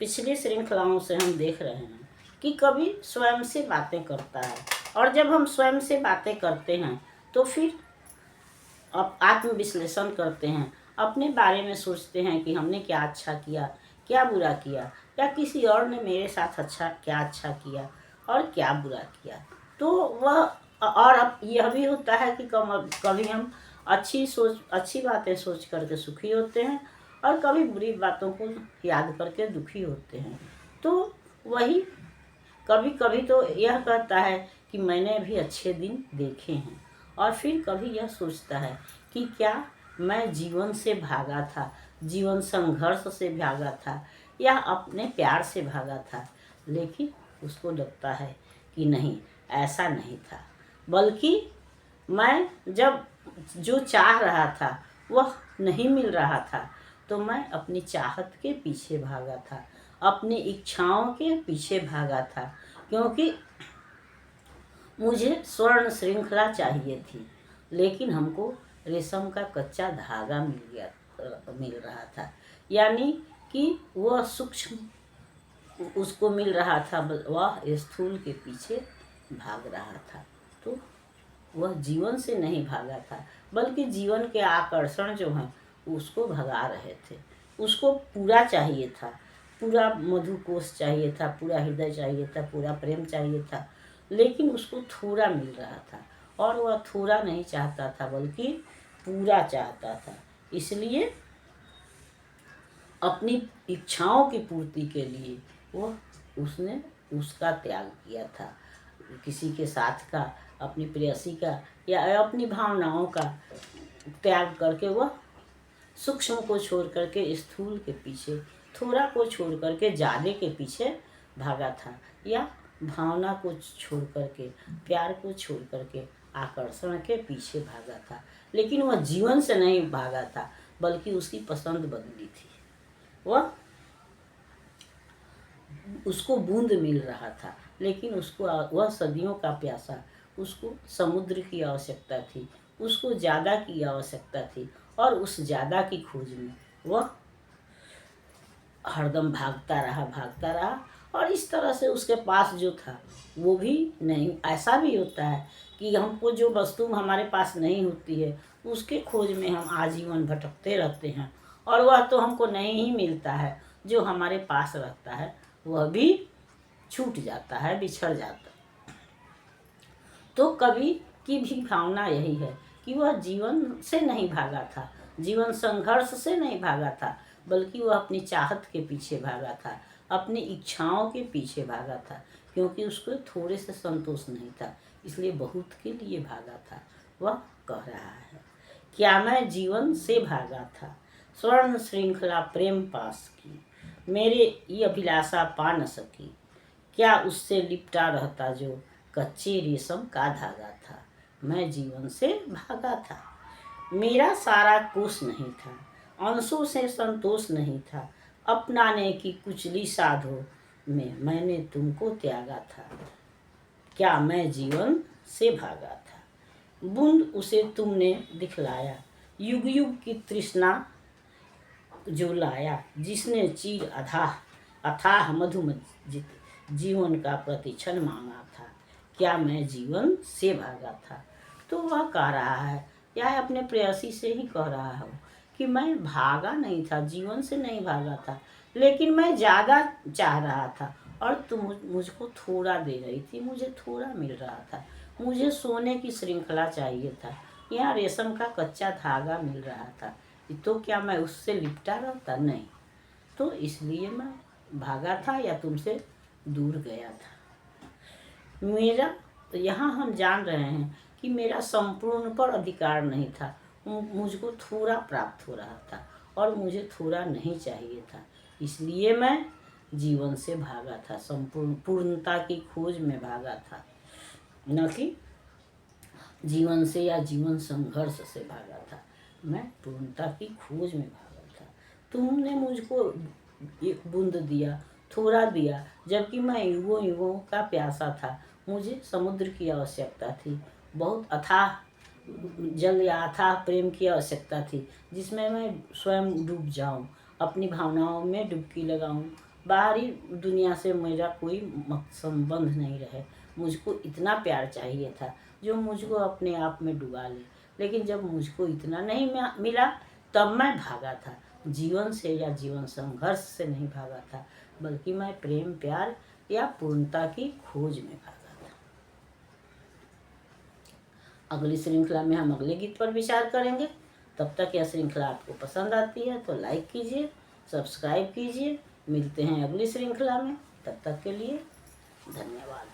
पिछली श्रृंखलाओं से हम देख रहे हैं कि कवि स्वयं से बातें करता है, और जब हम स्वयं से बातें करते हैं तो फिर आत्मविश्लेषण करते हैं, अपने बारे में सोचते हैं कि हमने क्या अच्छा किया, क्या बुरा किया, या किसी और ने मेरे साथ क्या अच्छा किया और क्या बुरा किया। तो वह और अब यह भी होता है कि कभी हम अच्छी बातें सोच करके सुखी होते हैं, और कभी बुरी बातों को याद करके दुखी होते हैं। तो वही कभी कभी तो यह कहता है कि मैंने भी अच्छे दिन देखे हैं, और फिर कभी यह सोचता है कि क्या मैं जीवन से भागा था, जीवन संघर्ष से भागा था, या अपने प्यार से भागा था। लेकिन उसको लगता है कि नहीं, ऐसा नहीं था, बल्कि मैं जब जो चाह रहा था वह नहीं मिल रहा था, तो मैं अपनी चाहत के पीछे भागा था, अपनी इच्छाओं के पीछे भागा था, क्योंकि मुझे स्वर्ण श्रृंखला चाहिए थी, लेकिन हमको रेशम का कच्चा धागा मिल रहा था। यानी कि वह सूक्ष्म उसको मिल रहा था, वह स्थूल के पीछे भाग रहा था। तो वह जीवन से नहीं भागा था, बल्कि जीवन के आकर्षण जो हैं उसको भगा रहे थे। उसको पूरा चाहिए था, पूरा मधुकोश चाहिए था, पूरा हृदय चाहिए था, पूरा प्रेम चाहिए था, लेकिन उसको थोड़ा मिल रहा था, और वह थोड़ा नहीं चाहता था बल्कि पूरा चाहता था। इसलिए अपनी इच्छाओं की पूर्ति के लिए उसने उसका त्याग किया था, किसी के साथ का, अपनी प्रेयसी का, या अपनी भावनाओं का त्याग करके वह सूक्ष्म को छोड़ करके स्थूल के पीछे, थोड़ा को छोड़ करके ज़्यादा के पीछे भागा था, या भावना को छोड़ करके, प्यार को छोड़ करके आकर्षण के पीछे भागा था। लेकिन वह जीवन से नहीं भागा था, बल्कि उसकी पसंद बदली थी। उसको बूंद मिल रहा था, लेकिन उसको वह सदियों का प्यासा, उसको समुद्र की आवश्यकता थी, उसको ज़्यादा की आवश्यकता थी, और उस ज़्यादा की खोज में वह हरदम भागता रहा, और इस तरह से उसके पास जो था वो भी नहीं। ऐसा भी होता है कि हमको जो वस्तु हमारे पास नहीं होती है उसके खोज में हम आजीवन भटकते रहते हैं, और वह तो हमको नहीं ही मिलता है, जो हमारे पास रहता है वह भी छूट जाता है, बिछड़ जाता है। तो कवि की भी भावना यही है कि वह जीवन से नहीं भागा था, जीवन संघर्ष से नहीं भागा था, बल्कि वह अपनी चाहत के पीछे भागा था, अपनी इच्छाओं के पीछे भागा था, क्योंकि उसको थोड़े से संतोष नहीं था, इसलिए बहुत के लिए भागा था। वह कह रहा है, क्या मैं जीवन से भागा था, स्वर्ण श्रृंखला प्रेम पास की, मेरे ये अभिलाषा पा न सकी, क्या उससे लिपटा रहता जो कच्चे रेशम का धागा था। मैं जीवन से भागा था, मेरा सारा कोष नहीं था, अंशों से संतोष नहीं था, अपनाने की कुचली साधो में मैंने तुमको त्यागा था। क्या मैं जीवन से भागा था, बूंद उसे तुमने दिखलाया, युग युग की तृष्णा जो लाया, जिसने चीर अथाह मधुमजित जीवन का प्रतिक्षण मांगा था। क्या मैं जीवन से भागा था। तो वह कह रहा है, या अपने प्रेयसी से ही कह रहा हो कि मैं भागा नहीं था, जीवन से नहीं भागा था, लेकिन मैं ज़्यादा चाह रहा था, और तुम मुझको थोड़ा दे रही थी, मुझे थोड़ा मिल रहा था। मुझे सोने की श्रृंखला चाहिए था, यहाँ रेशम का कच्चा धागा मिल रहा था, तो क्या मैं उससे लिपटा रहता? नहीं। तो इसलिए मैं भागा था या तुमसे दूर गया था। मेरा यहाँ हम जान रहे हैं कि मेरा संपूर्ण पर अधिकार नहीं था, मुझको थोड़ा प्राप्त हो रहा था, और मुझे थोड़ा नहीं चाहिए था, इसलिए मैं जीवन से भागा था, संपूर्ण पूर्णता की खोज में भागा था, न कि जीवन से या जीवन संघर्ष से भागा था। मैं पूर्णता की खोज में भागा था। तुमने मुझको एक बूंद दिया, थोड़ा दिया, जबकि मैं युगों युगों का प्यासा था, मुझे समुद्र की आवश्यकता थी, बहुत अथाह जल या अथाह प्रेम की आवश्यकता थी, जिसमें मैं स्वयं डूब जाऊं, अपनी भावनाओं में डुबकी लगाऊं, बाहरी दुनिया से मेरा कोई संबंध नहीं रहे। मुझको इतना प्यार चाहिए था जो मुझको अपने आप में डुबा ले, लेकिन जब मुझको इतना नहीं मिला तब मैं भागा था। जीवन से या जीवन संघर्ष से नहीं भागा था, बल्कि मैं प्रेम प्यार या पूर्णता की खोज में भागा था। अगली श्रृंखला में हम अगले गीत पर विचार करेंगे। तब तक यह श्रृंखला आपको पसंद आती है तो लाइक कीजिए, सब्सक्राइब कीजिए। मिलते हैं अगली श्रृंखला में, तब तक के लिए धन्यवाद।